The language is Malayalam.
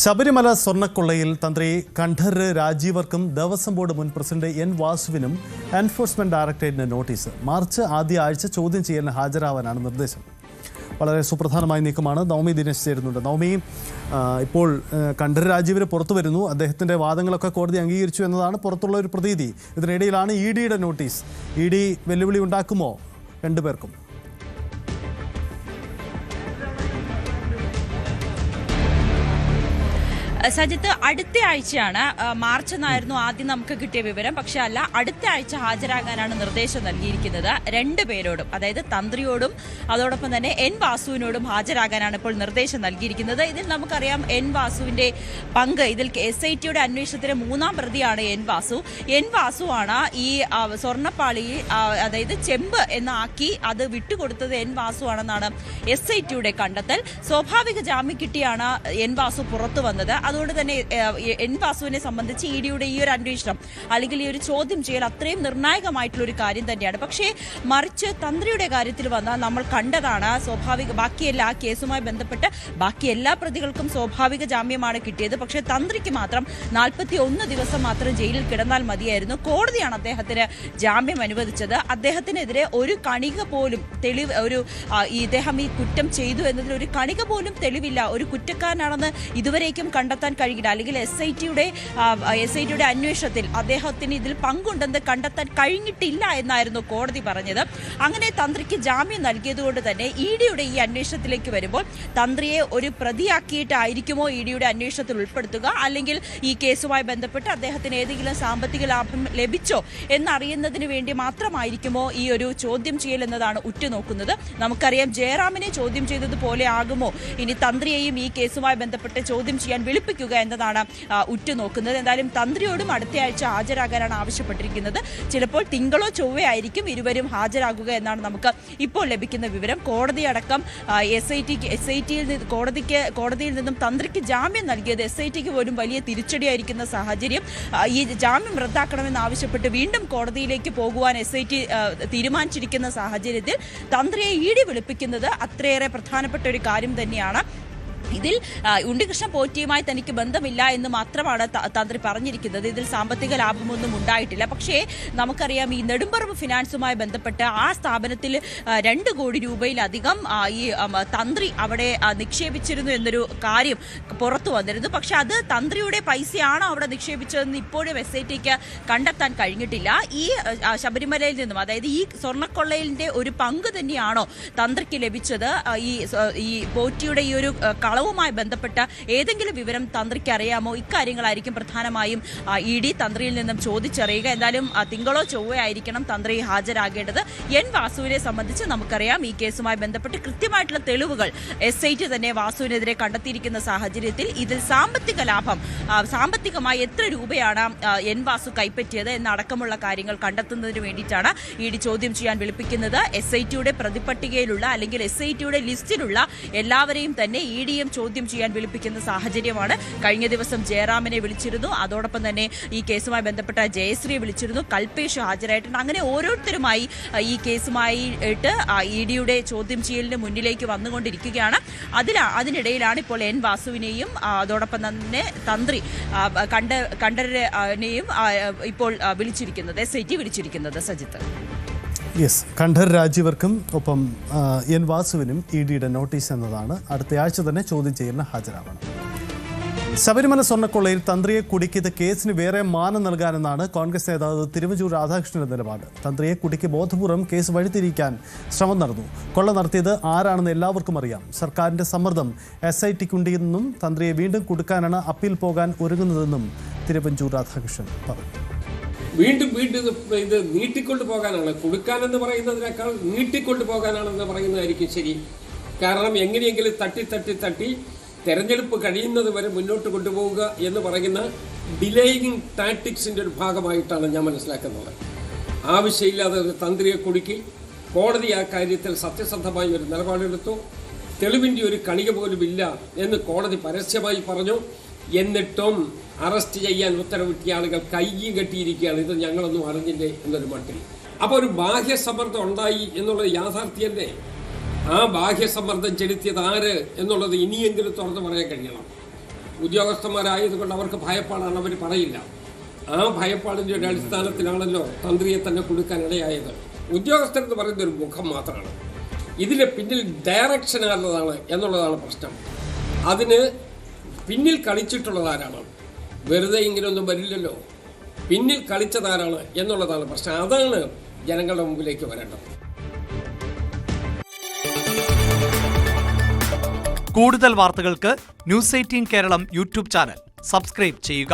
ശബരിമല സ്വർണ്ണക്കൊള്ളയിൽ തന്ത്രി കണ്ഠർ രാജീവർക്കും ദേവസ്വം ബോർഡ് മുൻ പ്രസിഡന്റ് എൻ വാസുവിനും എൻഫോഴ്സ്മെന്റ് ഡയറക്ടറേറ്റിന് നോട്ടീസ്. മാർച്ച് ആദ്യ ആഴ്ച ചോദ്യം ചെയ്യലിന് ഹാജരാവാനാണ് നിർദ്ദേശം. വളരെ സുപ്രധാനമായ നീക്കമാണ്. നവമി ദിനേശ് ചേരുന്നുണ്ട്. നവമി, ഇപ്പോൾ കണ്ഠർ രാജീവർ പുറത്തു വരുന്നു. അദ്ദേഹത്തിന്റെ വാദങ്ങളൊക്കെ കോടതി അംഗീകരിച്ചു എന്നതാണ് പുറത്തുള്ള ഒരു പ്രതീതി. ഇതിനിടയിലാണ് ഇഡിയുടെ നോട്ടീസ്. ഇഡി വെല്ലുവിളി ഉണ്ടാക്കുമോ രണ്ടുപേർക്കും? സജിത്ത്, അടുത്ത ആഴ്ചയാണ്. മാർച്ച് എന്നായിരുന്നു ആദ്യം നമുക്ക് കിട്ടിയ വിവരം. പക്ഷെ അല്ല, അടുത്ത ആഴ്ച ഹാജരാകാനാണ് നിർദ്ദേശം നൽകിയിരിക്കുന്നത്. രണ്ടുപേരോടും, അതായത് തന്ത്രിയോടും അതോടൊപ്പം തന്നെ എൻ വാസുവിനോടും ഹാജരാകാനാണ് ഇപ്പോൾ നിർദ്ദേശം നൽകിയിരിക്കുന്നത്. ഇതിൽ നമുക്കറിയാം എൻ വാസുവിന്റെ പങ്ക്. ഇതിൽ SITയുടെ അന്വേഷണത്തിലെ മൂന്നാം പ്രതിയാണ് എൻ വാസു. എൻ വാസുവാണ് ഈ സ്വർണ്ണപ്പാളി, അതായത് ചെമ്പ് എന്നാക്കി അത് വിട്ടുകൊടുത്തത് എൻ വാസു ആണെന്നാണ് SITയുടെ കണ്ടെത്തൽ. സ്വാഭാവിക ജാമ്യം കിട്ടിയാണ് എൻ വാസു പുറത്തു വന്നത്. അതുകൊണ്ട് തന്നെ എൻ വാസുവിനെ സംബന്ധിച്ച് ഇഡിയുടെ ഈ ഒരു അന്വേഷണം അല്ലെങ്കിൽ ഈ ഒരു ചോദ്യം ചെയ്യൽ അത്രയും നിർണായകമായിട്ടുള്ള ഒരു കാര്യം തന്നെയാണ്. പക്ഷേ മറിച്ച് തന്ത്രിയുടെ കാര്യത്തിൽ വന്നാൽ നമ്മൾ കണ്ടതാണ്, ബാക്കിയെല്ലാ കേസുമായി ബന്ധപ്പെട്ട് ബാക്കി എല്ലാ പ്രതികൾക്കും സ്വാഭാവിക ജാമ്യമാണ് കിട്ടിയത്. പക്ഷേ തന്ത്രിക്ക് മാത്രം 41 ദിവസം മാത്രം ജയിലിൽ കിടന്നാൽ മതിയായിരുന്നു. കോടതിയാണ് അദ്ദേഹത്തിന് ജാമ്യം അനുവദിച്ചത്. അദ്ദേഹത്തിനെതിരെ ഒരു കണിക പോലും തെളിവ്, ഇദ്ദേഹം ഈ കുറ്റം ചെയ്തു എന്നതിൽ ഒരു കണിക പോലും തെളിവില്ല. ഒരു കുറ്റക്കാരനാണെന്ന് ഇതുവരേക്കും കണ്ടെത്താൻ കഴിയില്ല. അല്ലെങ്കിൽ SITയുടെ അന്വേഷണത്തിൽ അദ്ദേഹത്തിന് ഇതിൽ പങ്കുണ്ടെന്ന് കണ്ടെത്താൻ കഴിഞ്ഞിട്ടില്ല എന്നായിരുന്നു കോടതി പറഞ്ഞത്. അങ്ങനെ തന്ത്രിക്ക് ജാമ്യം നൽകിയതുകൊണ്ട് തന്നെ ഇഡിയുടെ ഈ അന്വേഷണത്തിലേക്ക് വരുമ്പോൾ തന്ത്രിയെ ഒരു പ്രതിയാക്കിയിട്ടായിരിക്കുമോ ഇഡിയുടെ അന്വേഷണത്തിൽ ഉൾപ്പെടുത്തുക, അല്ലെങ്കിൽ ഈ കേസുമായി ബന്ധപ്പെട്ട് അദ്ദേഹത്തിന് ഏതെങ്കിലും സാമ്പത്തിക ലാഭം ലഭിച്ചോ എന്നറിയുന്നതിന് വേണ്ടി മാത്രമായിരിക്കുമോ ഈ ഒരു ചോദ്യം ചെയ്യൽ എന്നതാണ് ഉറ്റുനോക്കുന്നത്. നമുക്കറിയാം, ജയറാമിനെ ചോദ്യം ചെയ്തതുപോലെ ആകുമോ ഇനി തന്ത്രിയെയും ഈ കേസുമായി ബന്ധപ്പെട്ട് ചോദ്യം ചെയ്യാൻ വിളിപ്പിക്കുക എന്നതാണ് ഉറ്റുനോക്കുന്നത്. എന്തായാലും തന്ത്രിയോടും അടുത്തയാഴ്ച ഹാജരാകാനാണ് ആവശ്യപ്പെട്ടിരിക്കുന്നത്. ചിലപ്പോൾ തിങ്കളോ ചൊവ്വയോ ആയിരിക്കും ഇരുവരും ഹാജരാകുക എന്നാണ് നമുക്ക് ഇപ്പോൾ ലഭിക്കുന്ന വിവരം. കോടതിയടക്കം കോടതിയിൽ നിന്നും തന്ത്രിക്ക് ജാമ്യം നൽകിയത് SITക്ക് പോലും വലിയ തിരിച്ചടിയായിരിക്കുന്ന സാഹചര്യം. ഈ ജാമ്യം റദ്ദാക്കണമെന്ന് ആവശ്യപ്പെട്ട് വീണ്ടും കോടതിയിലേക്ക് പോകുവാൻ SIT തീരുമാനിച്ചിരിക്കുന്ന സാഹചര്യത്തിൽ തന്ത്രിയെ ഇഡി വിളിപ്പിക്കുന്നത് അത്രയേറെ പ്രധാനപ്പെട്ട ഒരു കാര്യം തന്നെയാണ്. ഇതിൽ ഉണ്ണികൃഷ്ണൻ പോറ്റിയുമായി തനിക്ക് ബന്ധമില്ല എന്ന് മാത്രമാണ് തന്ത്രി പറഞ്ഞിരിക്കുന്നത്. ഇതിൽ സാമ്പത്തിക ലാഭമൊന്നും ഉണ്ടായിട്ടില്ല. പക്ഷേ നമുക്കറിയാം, ഈ നെടുമ്പറമ്പ് ഫിനാൻസുമായി ബന്ധപ്പെട്ട് ആ സ്ഥാപനത്തിൽ 2 കോടി രൂപയിലധികം ഈ തന്ത്രി അവിടെ നിക്ഷേപിച്ചിരുന്നു എന്നൊരു കാര്യം പുറത്തു വന്നിരുന്നു. പക്ഷെ അത് തന്ത്രിയുടെ പൈസയാണോ അവിടെ നിക്ഷേപിച്ചതെന്ന് ഇപ്പോഴും SITക്ക് കണ്ടെത്താൻ കഴിഞ്ഞിട്ടില്ല. ഈ ശബരിമലയിൽ നിന്നും, അതായത് ഈ സ്വർണ്ണക്കൊള്ളയിലെ ഒരു പങ്ക് തന്നെയാണോ തന്ത്രിക്ക് ലഭിച്ചത്? ഈ പോറ്റിയുടെ ഈ ഒരു കളവുമായി ബന്ധപ്പെട്ട ഏതെങ്കിലും വിവരം തന്ത്രിക്ക് അറിയാമോ? ഇക്കാര്യങ്ങളായിരിക്കും പ്രധാനമായും ഇഡി തന്ത്രിയിൽ നിന്നും ചോദിച്ചറിയുക. എന്തായാലും തിങ്കളോ ചൊവ്വയോ ആയിരിക്കണം തന്ത്രി ഹാജരാകേണ്ടത്. എൻ വാസുവിനെ സംബന്ധിച്ച് നമുക്കറിയാം, ഈ കേസുമായി ബന്ധപ്പെട്ട് കൃത്യമായിട്ടുള്ള തെളിവുകൾ SIT തന്നെ വാസുവിനെതിരെ കണ്ടെത്തിയിരിക്കുന്ന സാഹചര്യത്തിൽ ഇതിൽ സാമ്പത്തികമായി എത്ര രൂപയാണ് എൻ വാസു കൈപ്പറ്റിയത് എന്നടക്കമുള്ള കാര്യങ്ങൾ കണ്ടെത്തുന്നതിന് വേണ്ടിയിട്ടാണ് ഇഡി ചോദ്യം ചെയ്യാൻ വിളിപ്പിക്കുന്നത്. SITയുടെ പ്രതിപട്ടികയിലുള്ള അല്ലെങ്കിൽ SITയുടെ ലിസ്റ്റിലുള്ള എല്ലാവരെയും തന്നെ ഇഡിയും ചോദ്യം ചെയ്യാൻ വിളിപ്പിക്കുന്ന സാഹചര്യമാണ്. കഴിഞ്ഞ ദിവസം ജയറാമിനെ വിളിച്ചിരുന്നു. അതോടൊപ്പം തന്നെ ഈ കേസുമായി ബന്ധപ്പെട്ട ജയശ്രീയെ വിളിച്ചിരുന്നു. കൽപേഷ് ഹാജരായിട്ടുണ്ട്. അങ്ങനെ ഓരോരുത്തരുമായി ഈ കേസുമായിട്ട് ഇഡിയുടെ ചോദ്യം ചെയ്യലിന് മുന്നിലേക്ക് വന്നുകൊണ്ടിരിക്കുകയാണ്. അതിനിടയിലാണ് ഇപ്പോൾ എൻ വാസുവിനെയും അതോടൊപ്പം തന്നെ തന്ത്രി കണ്ഠരനെയും ഇപ്പോൾ വിളിച്ചിരിക്കുന്നത്, SIT വിളിച്ചിരിക്കുന്നത്. സജിത്ത്, യെസ്, കണ്ഠർ രാജീവർക്കും ഒപ്പം എൻ വാസുവിനും ഇഡിയുടെ നോട്ടീസ് എന്നതാണ്. അടുത്തയാഴ്ച തന്നെ ചോദ്യം ചെയ്യലിന് ഹാജരാവണം. ശബരിമല സ്വർണ്ണക്കൊള്ളയിൽ തന്ത്രിയെ കുടുക്കിയത് കേസിന് വേറെ മാനം നൽകാനെന്നാണ് കോൺഗ്രസ് നേതാവ് തിരുവഞ്ചൂർ രാധാകൃഷ്ണന്റെ നിലപാട്. തന്ത്രിയെ കുടുക്കി ബോധപൂർവ്വം കേസ് വഴിതിരിക്കാൻ ശ്രമം നടന്നു. കൊള്ള നടത്തിയത് ആരാണെന്ന് എല്ലാവർക്കും അറിയാം. സർക്കാരിന്റെ സമ്മർദ്ദം SITക്കുണ്ടെന്നും തന്ത്രിയെ വീണ്ടും കുടുക്കാനാണ് അപ്പീൽ പോകാൻ ഒരുങ്ങുന്നതെന്നും തിരുവഞ്ചൂർ രാധാകൃഷ്ണൻ പറഞ്ഞു. വീണ്ടും ഇത് നീട്ടിക്കൊണ്ടു പോകാനാണ്, കൊടുക്കാനെന്ന് പറയുന്നതിനേക്കാൾ നീട്ടിക്കൊണ്ടു പോകാനാണെന്ന് പറയുന്നതായിരിക്കും ശരി. കാരണം എങ്ങനെയെങ്കിലും തട്ടി തെരഞ്ഞെടുപ്പ് കഴിയുന്നത് വരെ മുന്നോട്ട് കൊണ്ടുപോവുക എന്ന് പറയുന്ന ഡിലേയിങ് ടാക്ടിക്സിൻ്റെ ഒരു ഭാഗമായിട്ടാണ് ഞാൻ മനസ്സിലാക്കുന്നത്. ആവശ്യമില്ലാതെ ഒരു തന്ത്രിയെ കുടുക്കി കോടതി ആ കാര്യത്തിൽ സത്യസന്ധമായി ഒരു നിലപാടെടുത്തു. തെളിവിൻ്റെ ഒരു കണിക പോലും ഇല്ല എന്ന് കോടതി പരസ്യമായി പറഞ്ഞു. എന്നിട്ടും അറസ്റ്റ് ചെയ്യാൻ ഉത്തരവിട്ടിയ ആളുകൾ കയ്യും കെട്ടിയിരിക്കുകയാണ്. ഇത് ഞങ്ങളൊന്നും അറിഞ്ഞില്ലേ എന്നൊരു മട്ടിൽ. അപ്പോൾ ഒരു ബാഹ്യ സമ്മർദ്ദം ഉണ്ടായി എന്നുള്ളത് യാഥാർത്ഥ്യല്ലേ? ആ ബാഹ്യ സമ്മർദ്ദം ചെലുത്തിയത് ആര് എന്നുള്ളത് ഇനിയെങ്കിലും തുറന്നു പറയാൻ കഴിയണം. ഉദ്യോഗസ്ഥന്മാരായതുകൊണ്ട് അവർക്ക് ഭയപ്പാടാണ്, അവർ പറയില്ല. ആ ഭയപ്പാടിൻ്റെ ഒരു അടിസ്ഥാനത്തിലാണല്ലോ തന്ത്രിയെ തന്നെ കൊടുക്കാനിടയായത്. ഉദ്യോഗസ്ഥരെന്ന് പറയുന്ന ഒരു മുഖം മാത്രമാണ്. ഇതിന് പിന്നിൽ ഡയറക്ഷൻ ആരുന്നതാണ് എന്നുള്ളതാണ് പ്രശ്നം. അതിന് പിന്നിൽ കളിച്ചിട്ടുള്ളതാരാണ്? വെറുതെ ഇങ്ങനെയൊന്നും വരില്ലല്ലോ. പിന്നിൽ കളിച്ചതാരാണ് എന്നുള്ളതാണ് പ്രശ്നം. അതാണ് ജനങ്ങളുടെ മുമ്പിലേക്ക് വരേണ്ടത്. കൂടുതൽ വാർത്തകൾക്ക് news 18 Keralam YouTube channel subscribe ചെയ്യുക.